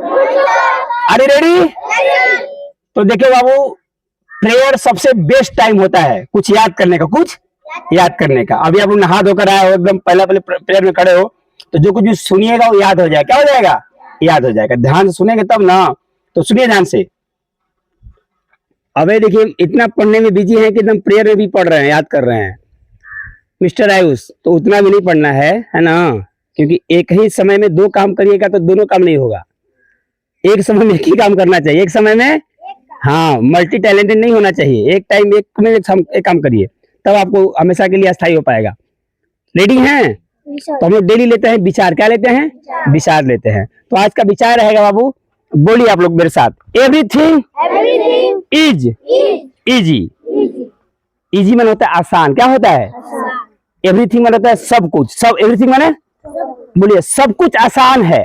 अरे रेडी? तो देखिए बाबू, प्रेयर सबसे बेस्ट टाइम होता है कुछ याद करने का, कुछ याद करने का। अभी आप नहा धोकर आए हो, एकदम पहले प्रेयर में खड़े हो, तो जो कुछ भी सुनिएगा वो याद हो जाएगा। क्या हो जाएगा? याद हो जाएगा। ध्यान से सुनेंगे तब ना, तो सुनिए ध्यान से। अबे देखिए, इतना पढ़ने में बिजी है कि एकदम प्रेयर में भी पढ़ रहे हैं, याद कर रहे हैं। मिस्टर आयुष, तो उतना भी नहीं पढ़ना है ना, क्योंकि एक ही समय में दो काम करिएगा तो दोनों काम नहीं होगा। एक समय में एक ही काम करना चाहिए, एक समय में। हाँ, मल्टी टैलेंटेड नहीं होना चाहिए। एक टाइम एक में एक काम करिए, तब आपको हमेशा के लिए अस्थायी हो पाएगा। रेडी हैं? तो हम लोग डेली लेते हैं विचार। क्या लेते हैं? विचार लेते हैं। तो आज का विचार रहेगा बाबू, बोलिए आप लोग मेरे साथ, एवरीथिंग इज इजी। इजी मन होता है आसान। क्या होता है? एवरीथिंग मन होता है सब कुछ। सब एवरीथिंग माने, बोलिए, सब कुछ आसान है।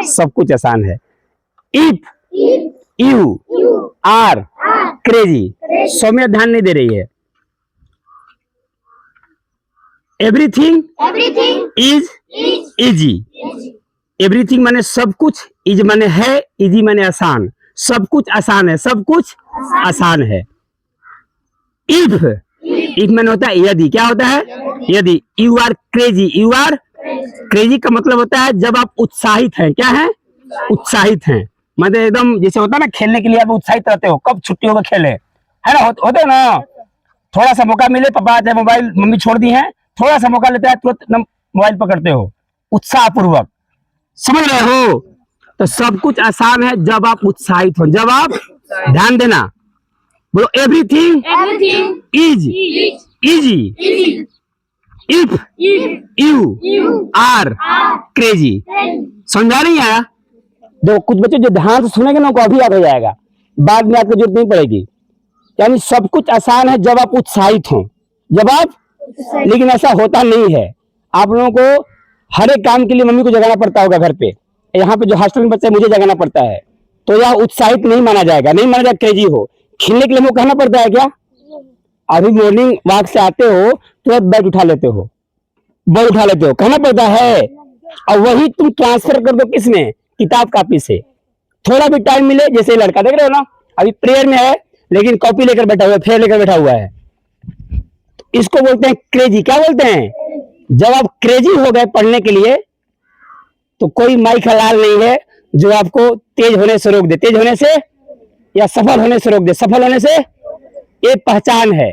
सब कुछ आसान है। If you are crazy. Saumya ध्यान नहीं दे रही है। Everything is easy. एवरीथिंग माने सब कुछ, इज माने है, इजी माने आसान। सब कुछ आसान है, सब कुछ आसान है। इफ माने होता है यदि। क्या होता है? यदि। You are crazy. You are crazy का मतलब होता है जब आप उत्साहित हैं। क्या है? उत्साहित हैं, मतलब एकदम जैसे होता है ना, खेलने के लिए आप उत्साहित रहते हो। कब छुट्टियों में खेले, है ना, होते हो ना। थोड़ा सा मौका मिले, पापा आते हैं, मोबाइल मम्मी छोड़ दी है, थोड़ा सा मौका लेते हैं, तुरंत मोबाइल पकड़ते हो उत्साह पूर्वक। समझ रहे हो? तो सब कुछ आसान है जब आप उत्साहित हो, जब आप, ध्यान देना, बोलो, everything is easy if you are crazy. समझा नहीं आया? दो कुछ बच्चे जो ध्यान से सुनेंगे ना, उनको अभी याद हो जाएगा, बाद में आपको जरूरत नहीं पड़ेगी। यानी सब कुछ आसान है जब आप उत्साहित हो, जब आप, लेकिन ऐसा होता नहीं है। आप लोगों को हर एक काम के लिए मम्मी को जगाना पड़ता होगा घर पे। यहाँ पे जो हॉस्टल में बच्चे, मुझे जगाना पड़ता है, तो यह उत्साहित नहीं माना जाएगा, नहीं माना जाएगा क्रेजी हो। खेलने के लिए मुझे कहना पड़ता है क्या? अभी मॉर्निंग वॉक से आते हो तो बैग उठा लेते हो, बॉल उठा लेते हो, कहना पड़ता है। और वही तुम ट्रांसफर कर दो किसमें? किताब कापी से। थोड़ा भी टाइम मिले, जैसे लड़का देख रहे हो ना, अभी प्रेयर में है लेकिन कॉपी लेकर बैठा हुआ है, फेयर लेकर बैठा हुआ है, इसको बोलते हैं क्रेजी। क्या बोलते हैं? जब आप क्रेजी हो गए पढ़ने के लिए, तो कोई माई खलाल नहीं है जो आपको तेज होने से रोक दे। तेज होने से या सफल होने से रोक दे। सफल होने से ये पहचान है।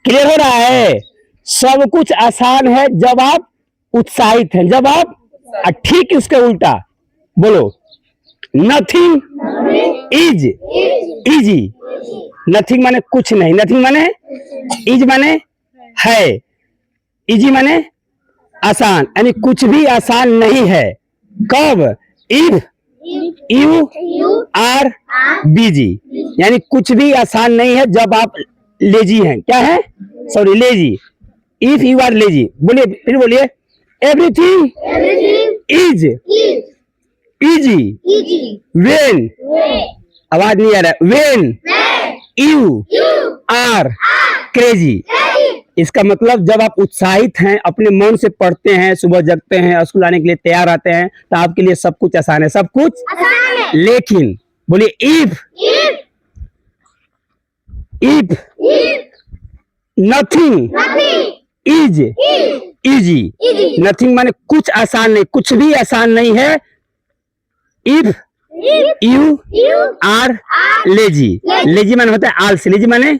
क्लियर हो रहा है? सब कुछ आसान है जब आप उत्साहित हैं, जब आप, ठीक उसके उल्टा बोलो, नथिंग इज इजी। नथिंग माने कुछ नहीं, नथिंग माने, इज माने है, इजी माने आसान, यानी कुछ भी आसान नहीं है। कब? इफ यू आर बिजी, यानी कुछ भी आसान नहीं है जब आप लेजी हैं। क्या है? Sorry, lazy. If you are lazy. बोलिए, फिर बोलिए, एवरीथिंग इज इजी व्हेन, आवाज नहीं आ रहा, व्हेन यू आर क्रेजी। इसका मतलब जब आप उत्साहित हैं, अपने मन से पढ़ते हैं, सुबह जगते हैं, स्कूल आने के लिए तैयार आते हैं, तो आपके लिए सब कुछ आसान है, सब कुछ आसान है। लेकिन बोलिए, if nothing is easy. Nothing माने कुछ आसान नहीं, कुछ भी आसान नहीं है। If you are lazy. Lazy माने होता है आलसी। लेजी माने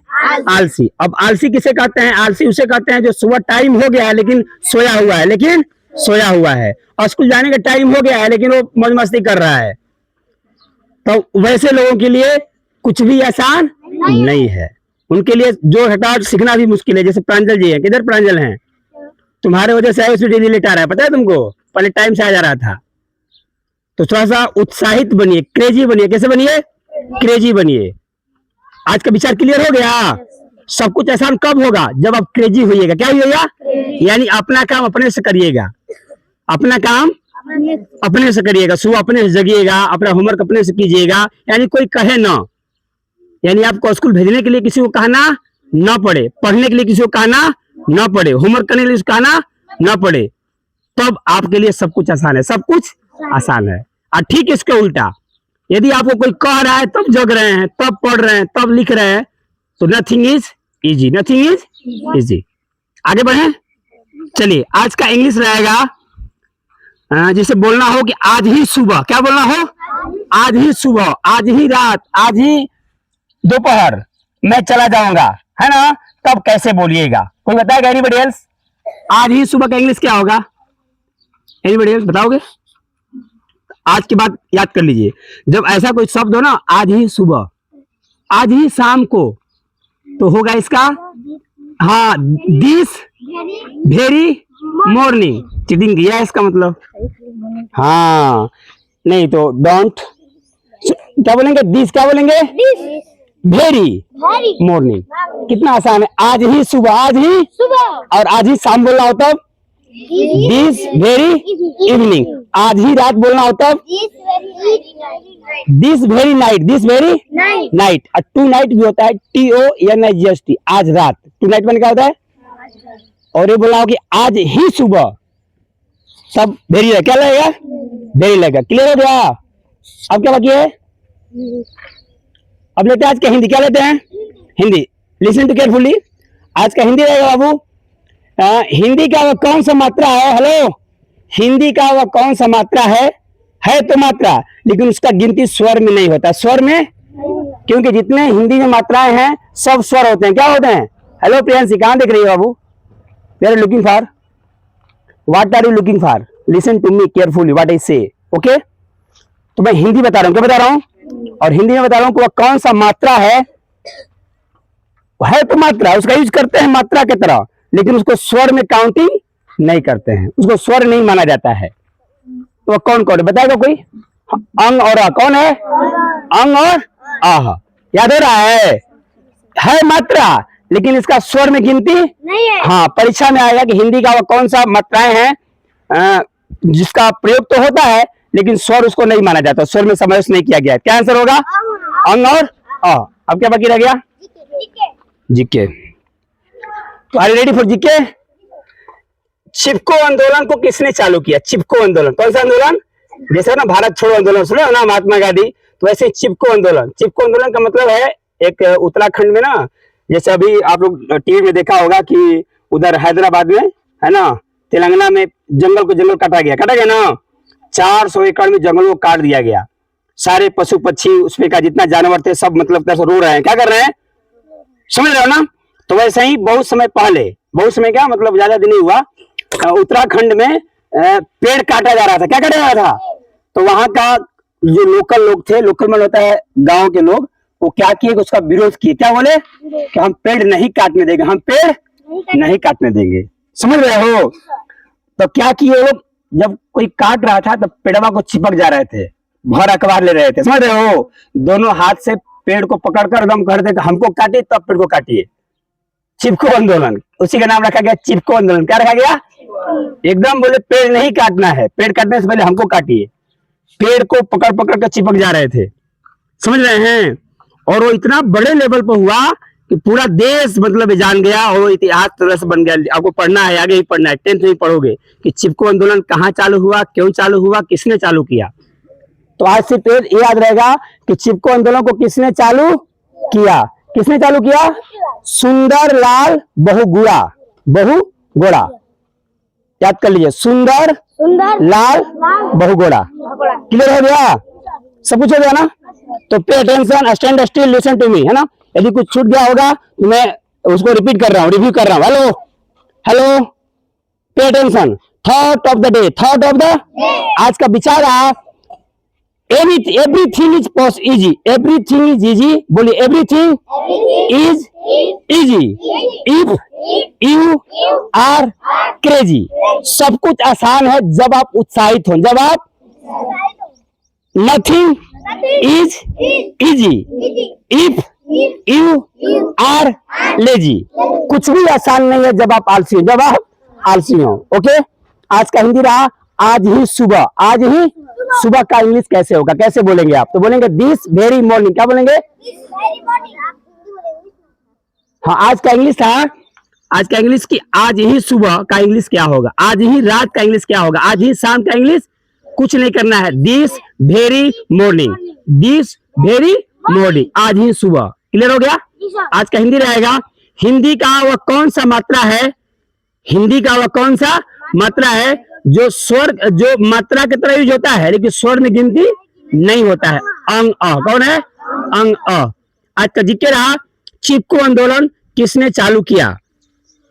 आलसी। अब आलसी किसे कहते हैं? आलसी उसे कहते हैं जो सुबह टाइम हो गया है लेकिन सोया हुआ है, लेकिन सोया हुआ है, और स्कूल जाने का टाइम हो गया है लेकिन वो मौज मस्ती कर रहा है। तो वैसे लोगों के लिए कुछ भी आसान नहीं है। उनके लिए जो हटा सीखना भी मुश्किल है। जैसे प्रांजल जी है, किधर प्रांजल हैं? तुम्हारे वजह से आयुष डेली लेट आ रहा है, पता है तुमको? पहले टाइम से आ जा रहा था। तो थोड़ा सा उत्साहित बनिए, क्रेजी बनिए। कैसे बनिए? क्रेजी बनिए। आज का विचार क्लियर हो गया? सब कुछ आसान कब होगा? जब आप क्रेजी होइएगा। क्या होइएगा? यानी अपना काम अपने से करिएगा, अपना काम अपने से करिएगा, सुबह अपने से जगिएगा, अपना होमवर्क अपने से कीजिएगा, यानी कोई कहे ना। यानी आपको स्कूल भेजने के लिए किसी को कहना ना पड़े, पढ़ने के लिए किसी को कहना ना पड़े, होमवर्क करने के लिए कहना ना पड़े, तब आपके लिए सब कुछ आसान है, सब कुछ आसान है। और ठीक इसके उल्टा, यदि आपको कोई कह रहा है तब जग रहे हैं, तब पढ़ रहे हैं, तब लिख रहे हैं, तो nothing is easy, nothing is easy. आगे बढ़े, चलिए आज का इंग्लिश रहेगा जिसे बोलना हो कि आज ही सुबह, क्या बोलना हो, आज ही सुबह, आज ही रात, आज ही दोपहर मैं चला जाऊंगा, है ना, तब कैसे बोलिएगा, कोई बताएगा? Anybody else? आज ही सुबह का इंग्लिश क्या होगा? एनीबडी एल्स बताओगे? आज की बात याद कर लीजिए, जब ऐसा कोई शब्द हो ना, आज ही सुबह, आज ही शाम को, तो होगा इसका, हाँ, दिस वेरी मॉर्निंग। चीटिंग किया है इसका मतलब, हाँ, नहीं तो डोंट, क्या बोलेंगे? दिस, क्या बोलेंगे? Very morning. कितना आसान है, आज ही सुबह, आज ही सुबह, और आज ही शाम बोलना होता है दिस वेरी इवनिंग, आज ही रात बोलना होता है this very night, this very night, और टू नाइट भी होता है TONIGHT, आज रात, टू नाइट मैंने क्या होता है, और ये बोलना हो कि आज ही सुबह, सब वेरी है, क्या लगेगा? वेरी लगेगा। क्लियर हो गया? अब क्या बाकी है? अब लेते हैं आज का हिंदी, क्या लेते हैं? हिंदी। लिसन टू केयरफुली, आज का हिंदी रहेगा बाबू। हिंदी का वह कौन सा मात्रा है, हेलो, हिंदी का वह कौन सा मात्रा है तो मात्रा, लेकिन उसका गिनती स्वर में नहीं होता, स्वर में, क्योंकि जितने हिंदी में मात्राएं हैं सब स्वर होते हैं, क्या होते हैं? हेलो प्रियंसी, कहां देख रही है बाबू? We are looking for, what are you looking for? Listen to me carefully what I say, okay? तो मैं हिंदी बता रहा हूं, क्या बता रहा हूं? और हिंदी में बता रहा हूं कि वह कौन सा मात्रा है तो मात्रा, उसका यूज करते हैं मात्रा की तरह, लेकिन उसको स्वर में काउंटिंग नहीं करते हैं, उसको स्वर नहीं माना जाता है। तो कौन कौन है बताएगा कोई? अंग और आ, कौन है? अंग और आह, याद हो रहा है मात्रा, लेकिन इसका स्वर में गिनती नहीं है। हाँ, परीक्षा में आएगा कि हिंदी का वह कौन सा मात्राएं हैं जिसका प्रयोग तो होता है, लेकिन स्वर उसको नहीं माना जाता, स्वर में समावेश नहीं किया गया। क्या आंसर होगा? अंग और आ। अब क्या बाकी रह गया? जीके। तो are you ready for GK? Chipko आंदोलन को किसने चालू किया? चिपको आंदोलन, कौन सा आंदोलन? जैसे ना भारत छोड़ो आंदोलन सुने हो ना, महात्मा गांधी, तो वैसे चिपको आंदोलन। चिपको आंदोलन का मतलब है एक उत्तराखंड में ना, जैसे अभी आप लोग टीवी में देखा होगा कि उधर हैदराबाद में, है ना, तेलंगाना में जंगल को जंगल काटा गया ना, 400 एकड़ में जंगल को काट दिया गया, सारे पशु पक्षी उसमें का जितना जानवर थे सब मतलब रो रहे हैं, क्या कर रहे हैं, समझ रहे हो ना? तो वैसे ही बहुत समय पहले, बहुत समय क्या मतलब ज्यादा दिन नहीं हुआ, उत्तराखंड में पेड़ काटा जा रहा था। क्या काटा जा रहा था? तो वहां का जो लोकल लोग थे, लोकल मतलब होता है गांव के लोग, वो क्या किए, उसका विरोध किए। क्या बोले कि हम पेड़ नहीं काटने देंगे, हम पेड़ नहीं काटने देंगे, समझ रहे हो? तो क्या किए लोग, जब कोई काट रहा था तो पेड़वा को चिपक जा रहे थे, भर अखबार ले रहे थे, समझ रहे हो? दोनों हाथ से पेड़ को पकड़कर एकदम कर दे, हमको काटिए तब पेड़ को काटिए, चिपको आंदोलन, उसी का नाम रखा गया चिपको आंदोलन। क्या रखा गया? एकदम बोले पेड़ नहीं काटना है, पेड़ काटने से पहले हमको काटिए, पेड़ को पकड़ पकड़ कर चिपक जा रहे थे, समझ रहे हैं? और वो इतना बड़े लेवल पर हुआ कि पूरा देश मतलब जान गया, और इतिहास तरह से बन गया। आपको पढ़ना है, आगे ही पढ़ना है, 10th में पढ़ोगे कि चिपको आंदोलन कहाँ चालू हुआ, क्यों चालू हुआ, किसने चालू किया। तो आज से पेड़ याद रहेगा कि चिपको आंदोलन को किसने चालू किया? किसने चालू किया? सुंदर लाल बहुगुणा, याद कर लीजिए, सुंदर लाल बहुगुणा। क्लियर हो गया? सब कुछ हो गया ना? तो pay attention, stand still, listen to me, है ना? यदि कुछ छूट गया होगा तो मैं उसको रिपीट कर रहा हूँ, रिव्यू कर रहा हूँ। Hello, pay attention. Thought of the day, thought of the, आज का विचार है, everything is easy, everything is easy, बोलिए everything is easy if you are crazy। सब कुछ आसान है जब आप उत्साहित हो, जब आप, nothing is easy if you are lazy, कुछ भी आसान नहीं है जब आप आलसी हो, जब आप आलसी हो। ओके, आज का हिंदी रहा आज ही सुबह। आज ही सुबह का इंग्लिश कैसे होगा, कैसे बोलेंगे आप? तो बोलेंगे दिस वेरी मॉर्निंग। क्या बोलेंगे? हाँ, आज का इंग्लिश था, आज का इंग्लिश की आज ही सुबह का इंग्लिश क्या होगा, आज ही रात का इंग्लिश क्या होगा, आज ही शाम का इंग्लिश कुछ नहीं करना है। This very morning, this very morning, आज ही सुबह। क्लियर हो गया? आज का हिंदी रहेगा, हिंदी का वह कौन सा मात्रा है, हिंदी का वह कौन सा मात्रा है जो स्वर, जो मात्रा की तरह यूज होता है लेकिन स्वर में गिनती नहीं होता है। अंग अ, कौन है? अंग अ। आज का जीके रहा, चिपको आंदोलन किसने चालू किया?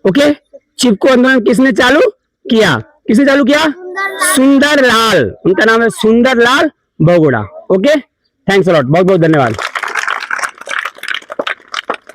ओके, चिपको आंदोलन किसने चालू किया? किसने चालू किया? सुंदरलाल, उनका नाम है Sundarlal Bahuguna. Okay, thanks a lot, बहुत बहुत धन्यवाद।